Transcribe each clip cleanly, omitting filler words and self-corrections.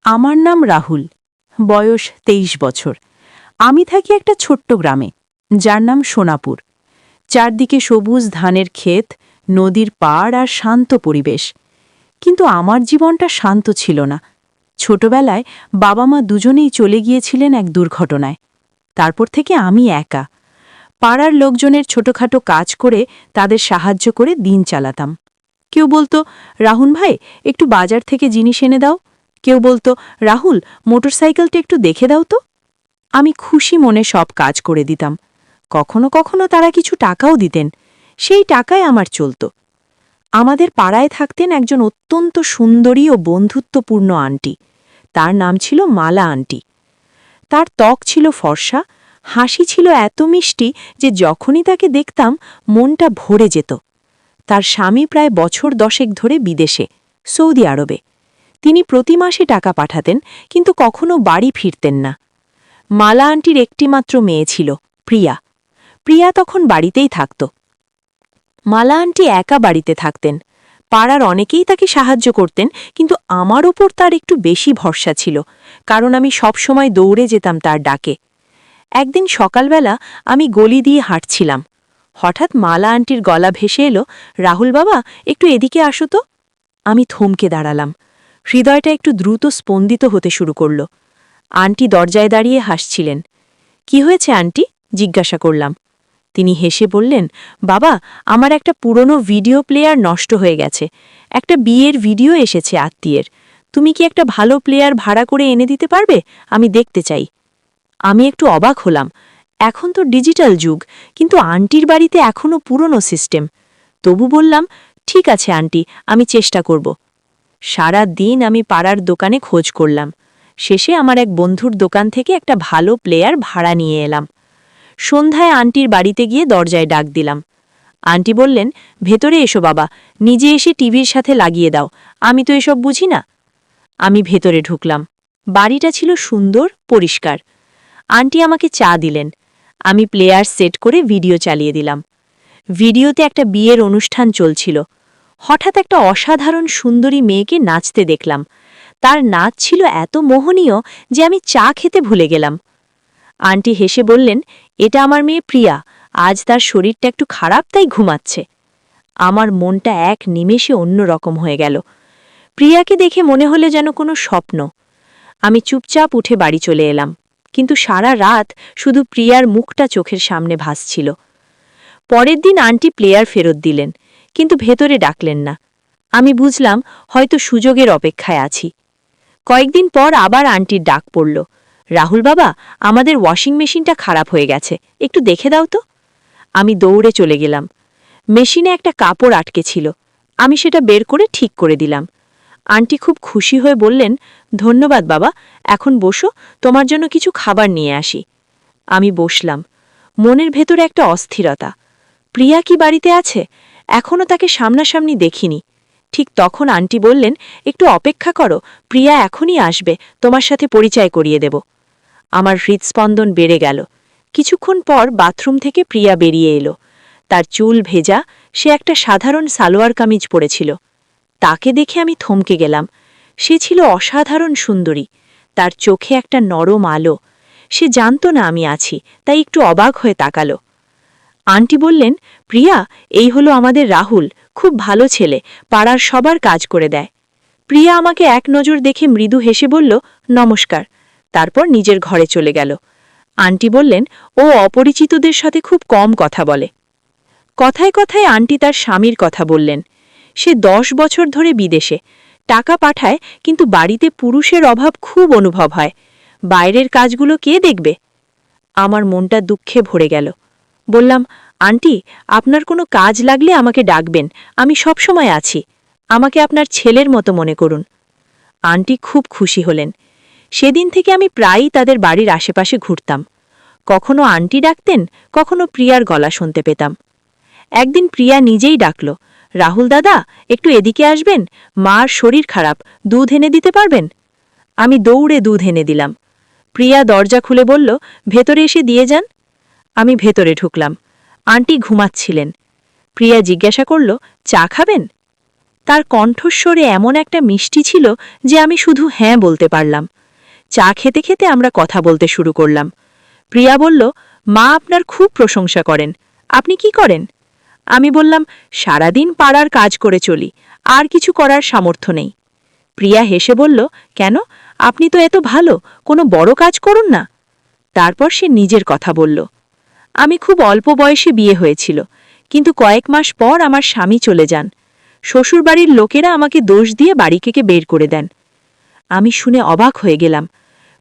আমার নাম রাহুল, বয়স ২৩ বছর। আমি থাকি একটা ছোট্ট গ্রামে, যার নাম সোনাপুর। চারদিকে সবুজ ধানের ক্ষেত, নদীর পাড় আর শান্ত পরিবেশ। কিন্তু আমার জীবনটা শান্ত ছিল না। ছোটবেলায় বাবা মা দুজনেই চলে গিয়েছিলেন এক দুর্ঘটনায়। তারপর থেকে আমি একা। পাড়ার লোকজনের ছোটখাটো কাজ করে তাদের সাহায্য করে দিন চালাতাম। কেউ বলতো, রাহুল ভাই একটু বাজার থেকে জিনিস এনে দাও। কেউ বলতো, রাহুল মোটরসাইকেলটা একটু দেখে দাও তো। আমি খুশি মনে সব কাজ করে দিতাম। কখনো কখনো তারা কিছু টাকাও দিতেন। সেই টাকায় আমার চলত। আমাদের পাড়ায় থাকতেন একজন অত্যন্ত সুন্দরী ও বন্ধুত্বপূর্ণ আন্টি। তার নাম ছিল মালা আন্টি। তার ত্বক ছিল ফর্সা, হাসি ছিল এত মিষ্টি যে যখনই তাকে দেখতাম মনটা ভরে যেত। তার স্বামী প্রায় বছর 10 ধরে বিদেশে, সৌদি আরবে। তিনি প্রতি মাসে টাকা পাঠাতেন, কিন্তু কখনো বাড়ি ফিরতেন না। মালা আন্টির একটিমাত্র মেয়ে ছিল, প্রিয়া। প্রিয়া তখন বাড়িতেই থাকত। মালা আন্টি একা বাড়িতে থাকতেন। পাড়ার অনেকেই তাকে সাহায্য করতেন, কিন্তু আমার ওপর তার একটু বেশি ভরসা ছিল, কারণ আমি সবসময় দৌড়ে যেতাম তার ডাকে। একদিন সকালবেলা আমি গলি দিয়ে হাঁটছিলাম। হঠাৎ মালা আন্টির গলা ভেসে এলো, রাহুল বাবা একটু এদিকে আসো তো। আমি থমকে দাঁড়ালাম। হৃদয়টা একটু দ্রুত স্পন্দিত হতে শুরু করল। আন্টি দরজায় দাঁড়িয়ে হাসছিলেন। কি হয়েছে আন্টি? জিজ্ঞাসা করলাম। তিনি হেসে বললেন, বাবা আমার একটা পুরনো ভিডিও প্লেয়ার নষ্ট হয়ে গেছে। একটা বিয়ের ভিডিও এসেছে আত্মীয়ের। তুমি কি একটা ভালো প্লেয়ার ভাড়া করে এনে দিতে পারবে? আমি দেখতে চাই। আমি একটু অবাক হলাম। এখন তো ডিজিটাল যুগ, কিন্তু আন্টির বাড়িতে এখনও পুরনো সিস্টেম। তবু বললাম, ঠিক আছে আন্টি, আমি চেষ্টা করব। সারা দিন আমি পাড়ার দোকানে খোঁজ করলাম। শেষে আমার এক বন্ধুর দোকান থেকে একটা ভালো প্লেয়ার ভাড়া নিয়ে এলাম। সন্ধ্যায় আন্টির বাড়িতে গিয়ে দরজায় ডাক দিলাম। আন্টি বললেন, ভেতরে এসো বাবা, নিজে এসে টিভির সাথে লাগিয়ে দাও, আমি তো এসব বুঝি না। আমি ভেতরে ঢুকলাম। বাড়িটা ছিল সুন্দর, পরিষ্কার। আন্টি আমাকে চা দিলেন। আমি প্লেয়ার সেট করে ভিডিও চালিয়ে দিলাম। ভিডিওতে একটা বিয়ের অনুষ্ঠান চলছিল। হঠাৎ একটা অসাধারণ সুন্দরী মেয়েকে নাচতে দেখলাম। তার নাচ ছিল এত মোহনীয় যে আমি চা খেতে ভুলে গেলাম। আন্টি হেসে বললেন, এটা আমার মেয়ে প্রিয়া, আজ তার শরীরটা একটু খারাপ তাই ঘুমাচ্ছে। আমার মনটা এক নিমেষে অন্যরকম হয়ে গেল। প্রিয়াকে দেখে মনে হলে যেন কোনো স্বপ্ন। আমি চুপচাপ উঠে বাড়ি চলে এলাম, কিন্তু সারা রাত শুধু প্রিয়ার মুখটা চোখের সামনে ভাসছিল। পরের দিন আন্টি প্লেয়ার ফেরত দিলেন, কিন্তু ভেতরে ডাকলেন না। আমি বুঝলাম হয়তো সুযোগের অপেক্ষায় আছি। কয়েকদিন পর আবার আন্টির ডাক পড়ল, রাহুল বাবা আমাদের ওয়াশিং মেশিনটা খারাপ হয়ে গেছে, একটু দেখে দাও তো। আমি দৌড়ে চলে গেলাম। মেশিনে একটা কাপড় আটকে ছিল। আমি সেটা বের করে ঠিক করে দিলাম। আন্টি খুব খুশি হয়ে বললেন, ধন্যবাদ বাবা, এখন বসো, তোমার জন্য কিছু খাবার নিয়ে আসি। আমি বসলাম। মনের ভেতরে একটা অস্থিরতা। প্রিয়া কি বাড়িতে আছে? এখনও তাকে সামনাসামনি দেখিনি। ঠিক তখন আন্টি বললেন, একটু অপেক্ষা করো, প্রিয়া এখনই আসবে, তোমার সাথে পরিচয় করিয়ে দেব। আমার হৃদস্পন্দন বেড়ে গেল। কিছুক্ষণ পর বাথরুম থেকে প্রিয়া বেরিয়ে এলো। তার চুল ভেজা, সে একটা সাধারণ সালোয়ার কামিজ পরেছিল। তাকে দেখে আমি থমকে গেলাম। সে ছিল অসাধারণ সুন্দরী। তার চোখে একটা নরম আলো। সে জানত না আমি আছি, তাই একটু অবাক হয়ে তাকালো। আন্টি বললেন, প্রিয়া এই হলো আমাদের রাহুল, খুব ভালো ছেলে, পাড়ার সবার কাজ করে দেয়। প্রিয়া আমাকে এক নজর দেখে মৃদু হেসে বলল, নমস্কার। তারপর নিজের ঘরে চলে গেল। আন্টি বললেন, ও অপরিচিতদের সাথে খুব কম কথা বলে। কথায় কথায় আন্টি তার স্বামীর কথা বললেন। সে 10 বছর ধরে বিদেশে, টাকা পাঠায়, কিন্তু বাড়িতে পুরুষের অভাব খুব অনুভব হয়। বাইরের কাজগুলো কে দেখবে? আমার মনটা দুঃখে ভরে গেল। বললাম, আন্টি আপনার কোনো কাজ লাগলে আমাকে ডাকবেন, আমি সব সময় আছি। আমাকে আপনার ছেলের মতো মনে করুন। আন্টি খুব খুশি হলেন। সেদিন থেকে আমি প্রায়ই তাদের বাড়ির আশেপাশে ঘুরতাম। কখনো আন্টি ডাকতেন, কখনো প্রিয়ার গলা শুনতে পেতাম। একদিন প্রিয়া নিজেই ডাকল, রাহুল দাদা একটু এদিকে আসবেন, মার শরীর খারাপ, দুধ এনে দিতে পারবেন? আমি দৌড়ে দুধ এনে দিলাম। প্রিয়া দরজা খুলে বলল, ভেতরে এসে দিয়ে যান। আমি ভেতরে ঢুকলাম। আন্টি ঘুমাচ্ছিলেন। প্রিয়া জিজ্ঞাসা করল, চা খাবেন? তার কণ্ঠস্বরে এমন একটা মিষ্টি ছিল যে আমি শুধু হ্যাঁ বলতে পারলাম। চা খেতে খেতে আমরা কথা বলতে শুরু করলাম। প্রিয়া বলল, মা আপনার খুব প্রশংসা করেন। আপনি কি করেন? আমি বললাম, সারাদিন পাড়ার কাজ করে চলি, আর কিছু করার সামর্থ্য নেই। প্রিয়া হেসে বলল, কেন, আপনি তো এত ভালো, কোনো বড় কাজ করুন না। তারপর সে নিজের কথা বলল। আমি খুব অল্প বয়সে বিয়ে হয়েছিল, কিন্তু কয়েক মাস পর আমার স্বামী চলে যান। শ্বশুরবাড়ির লোকেরা আমাকে দোষ দিয়ে বাড়ি থেকে বের করে দেন। আমি শুনে অবাক হয়ে গেলাম।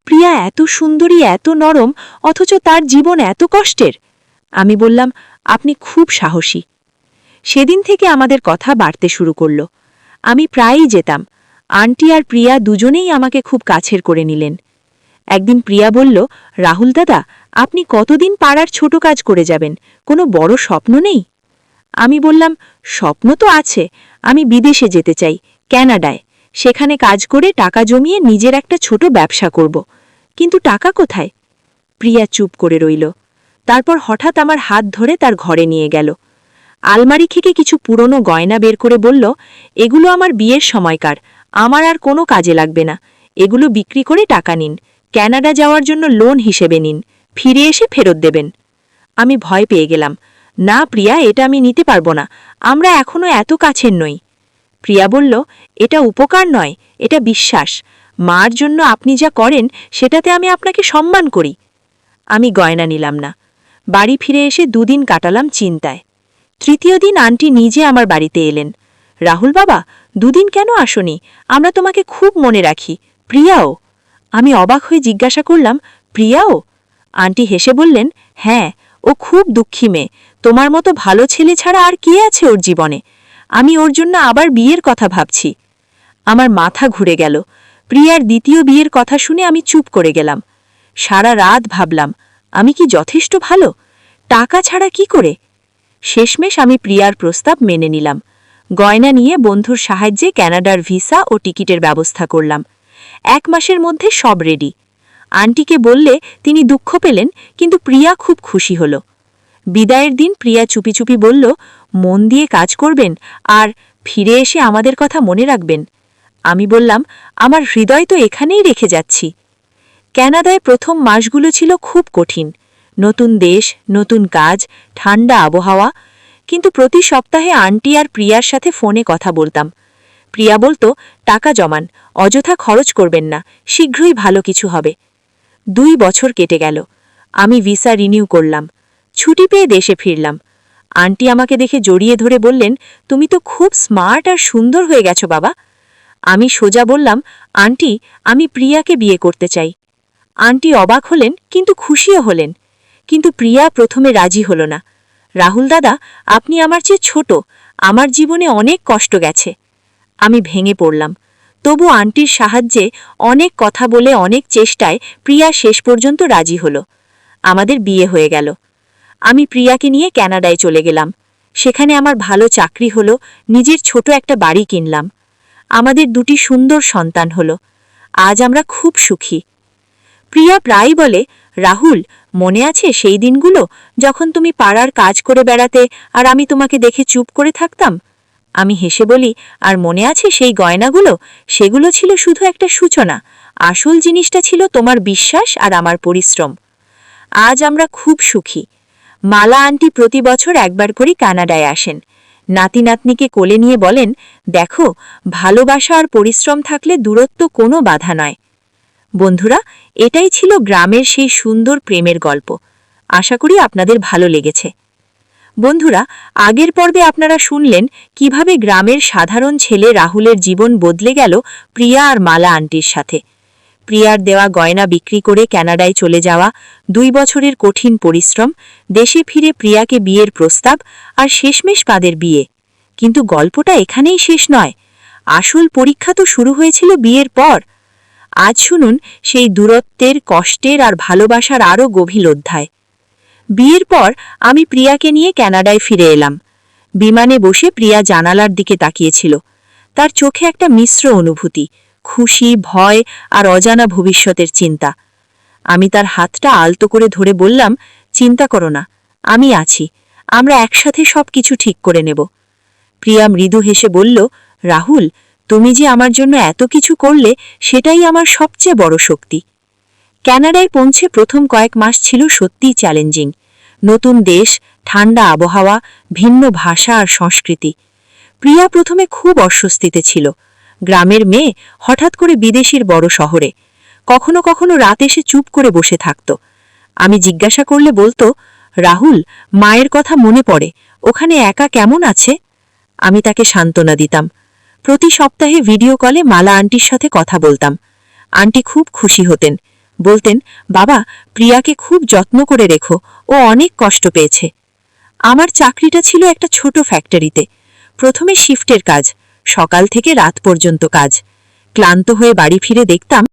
প্রিয়া এত সুন্দরী, এত নরম, অথচ তার জীবন এত কষ্টের। আমি বললাম, আপনি খুব সাহসী। সেদিন থেকে আমাদের কথা বাড়তে শুরু করল। আমি প্রায়ই যেতাম। আন্টি আর প্রিয়া দুজনেই আমাকে খুব কাছের করে নিলেন। একদিন প্রিয়া বলল, রাহুল দাদা, আপনি কতদিন পাড়ার ছোট কাজ করে যাবেন? কোনো বড় স্বপ্ন নেই? আমি বললাম, স্বপ্ন তো আছে। আমি বিদেশে যেতে চাই, ক্যানাডায়। সেখানে কাজ করে টাকা জমিয়ে নিজের একটা ছোট ব্যবসা করব। কিন্তু টাকা কোথায়? প্রিয়া চুপ করে রইল। তারপর হঠাৎ আমার হাত ধরে তার ঘরে নিয়ে গেল। আলমারি থেকে কিছু পুরনো গয়না বের করে বলল, এগুলো আমার বিয়ের সময়কার, আমার আর কোনো কাজে লাগবে না। এগুলো বিক্রি করে টাকা নিন, ক্যানাডা যাওয়ার জন্য লোন হিসেবে নিন, ফিরে এসে ফেরত দেবেন। আমি ভয় পেয়ে গেলাম। না প্রিয়া, এটা আমি নিতে পারবো না, আমরা এখনো এত কাছের নই। প্রিয়া বলল, এটা উপকার নয়, এটা বিশ্বাস। মার জন্য আপনি যা করেন সেটাতে আমি আপনাকে সম্মান করি। আমি গয়না নিলাম না। বাড়ি ফিরে এসে দুদিন কাটালাম চিন্তায়। তৃতীয় দিন আন্টি নিজে আমার বাড়িতে এলেন। রাহুল বাবা, দুদিন কেন আসনি? আমরা তোমাকে খুব মনে রাখি। প্রিয়াও? আমি অবাক হয়ে জিজ্ঞাসা করলাম, প্রিয়াও? আন্টি হেসে বললেন, হ্যাঁ, ও খুব দুঃখী মেয়ে। তোমার মতো ভালো ছেলে ছাড়া আর কে আছে ওর জীবনে? আমি ওর জন্য আবার বিয়ের কথা ভাবছি। আমার মাথা ঘুরে গেল। প্রিয়ার দ্বিতীয় বিয়ের কথা শুনে আমি চুপ করে গেলাম। সারা রাত ভাবলাম, আমি কি যথেষ্ট ভালো? টাকা ছাড়া কি করে? শেষমেশ আমি প্রিয়ার প্রস্তাব মেনে নিলাম। গয়না নিয়ে বন্ধুর সাহায্যে ক্যানাডার ভিসা ও টিকিটের ব্যবস্থা করলাম। 1 মাসের মধ্যে সব রেডি। আন্টিকে বললে তিনি দুঃখ পেলেন, কিন্তু প্রিয়া খুব খুশি হল। বিদায়ের দিন প্রিয়া চুপি চুপি বলল, মন দিয়ে কাজ করবেন আর ফিরে এসে আমাদের কথা মনে রাখবেন। আমি বললাম, আমার হৃদয় তো এখানেই রেখে যাচ্ছি। ক্যানাডায় প্রথম মাসগুলো ছিল খুব কঠিন। নতুন দেশ, নতুন কাজ, ঠান্ডা আবহাওয়া। কিন্তু প্রতি সপ্তাহে আন্টি আর প্রিয়ার সাথে ফোনে কথা বলতাম। প্রিয়া বলতো, টাকা জমান, অযথা খরচ করবেন না, শীঘ্রই ভালো কিছু হবে। 2 বছর কেটে গেল। আমি ভিসা রিনিউ করলাম। ছুটি পেয়ে দেশে ফিরলাম। আন্টি আমাকে দেখে জড়িয়ে ধরে বললেন, তুমি তো খুব স্মার্ট আর সুন্দর হয়ে গেছো বাবা। আমি সোজা বললাম, আন্টি, আমি প্রিয়াকে বিয়ে করতে চাই। আন্টি অবাক হলেন, কিন্তু খুশিও হলেন। কিন্তু প্রিয়া প্রথমে রাজি হল না। রাহুল দাদা, আপনি আমার চেয়ে ছোট, আমার জীবনে অনেক কষ্ট গেছে। আমি ভেঙে পড়লাম। তবু আন্টির সাহায্যে, অনেক কথা বলে, অনেক চেষ্টায় প্রিয়া শেষ পর্যন্ত রাজি হল। আমাদের বিয়ে হয়ে গেল। আমি প্রিয়াকে নিয়ে ক্যানাডায় চলে গেলাম। সেখানে আমার ভালো চাকরি হলো, নিজের ছোট একটা বাড়ি কিনলাম। আমাদের 2টি সুন্দর সন্তান হলো। আজ আমরা খুব সুখী। প্রিয়া প্রায়ই বলে, রাহুল, মনে আছে সেই দিনগুলো যখন তুমি পাড়ার কাজ করে বেড়াতে আর আমি তোমাকে দেখে চুপ করে থাকতাম? আমি হেসে বলি, আর মনে আছে সেই গয়নাগুলো? সেগুলো ছিল শুধু একটা সূচনা। আসল জিনিসটা ছিল তোমার বিশ্বাস আর আমার পরিশ্রম। আজ আমরা খুব সুখী। মালা আন্টি প্রতি বছর একবার করে কানাডায় আসেন। নাতি নাতনিকে কোলে নিয়ে বলেন, দেখো, ভালোবাসা আর পরিশ্রম থাকলে দূরত্ব কোনো বাধা নয়। বন্ধুরা, এটাই ছিল গ্রামের সেই সুন্দর প্রেমের গল্প। আশা করি আপনাদের ভালো লেগেছে। বন্ধুরা, আগের পর্বে আপনারা শুনলেন কিভাবে গ্রামের সাধারণ ছেলে রাহুলের জীবন বদলে গেল প্রিয়া আর মালা আন্টির সাথে। প্রিয়ার দেওয়া গয়না বিক্রি করে ক্যানাডায় চলে যাওয়া, 2 বছরের কঠিন পরিশ্রম, দেশে ফিরে প্রিয়াকে বিয়ের প্রস্তাব, আর শেষমেশ তাদের বিয়ে। কিন্তু গল্পটা এখানেই শেষ নয়। আসল পরীক্ষা তো শুরু হয়েছিল বিয়ের পর। আজ শুনুন সেই দূরত্বের, কষ্টের আর ভালোবাসার আরও গভীর অধ্যায়। বিয়ের পর আমি প্রিয়াকে নিয়ে ক্যানাডায় ফিরে এলাম। বিমানে বসে প্রিয়া জানালার দিকে তাকিয়েছিল। তার চোখে একটা মিশ্র অনুভূতি, খুশি, ভয় আর অজানা ভবিষ্যতের চিন্তা। আমি তার হাতটা আলতো করে ধরে বললাম, চিন্তা করো না, আমি আছি, আমরা একসাথে সব কিছু ঠিক করে নেব। প্রিয়া মৃদু হেসে বলল, রাহুল, তুমি যে আমার জন্য এত কিছু করলে সেটাই আমার সবচেয়ে বড় শক্তি। কানাডায় পৌঁছে প্রথম কয়েক মাস ছিল সত্যিই চ্যালেঞ্জিং। নতুন দেশ, ঠান্ডা আবহাওয়া, ভিন্ন ভাষা আর সংস্কৃতি। প্রিয়া প্রথমে খুব অস্বস্তিতে ছিল। গ্রামের মেয়ে হঠাৎ করে বিদেশির বড় শহরে। কখনো কখনো রাত এসে চুপ করে বসে থাকত। আমি জিজ্ঞাসা করলে বলতো, রাহুল, মায়ের কথা মনে পড়ে, ওখানে একা কেমন আছে? আমি তাকে সান্ত্বনা দিতাম। প্রতি সপ্তাহে ভিডিও কলে মালা আন্টির সাথে কথা বলতাম। আন্টি খুব খুশি হতেন। বলতেন, বাবা, প্রিয়াকে খুব যত্ন করে রেখো, ও অনেক কষ্ট পেয়েছে। আমার চাকরিটা ছিল একটা ছোট ফ্যাক্টরিতে। প্রথমে শিফটের কাজ, সকাল থেকে রাত পর্যন্ত কাজ। ক্লান্ত হয়ে বাড়ি ফিরে দেখতাম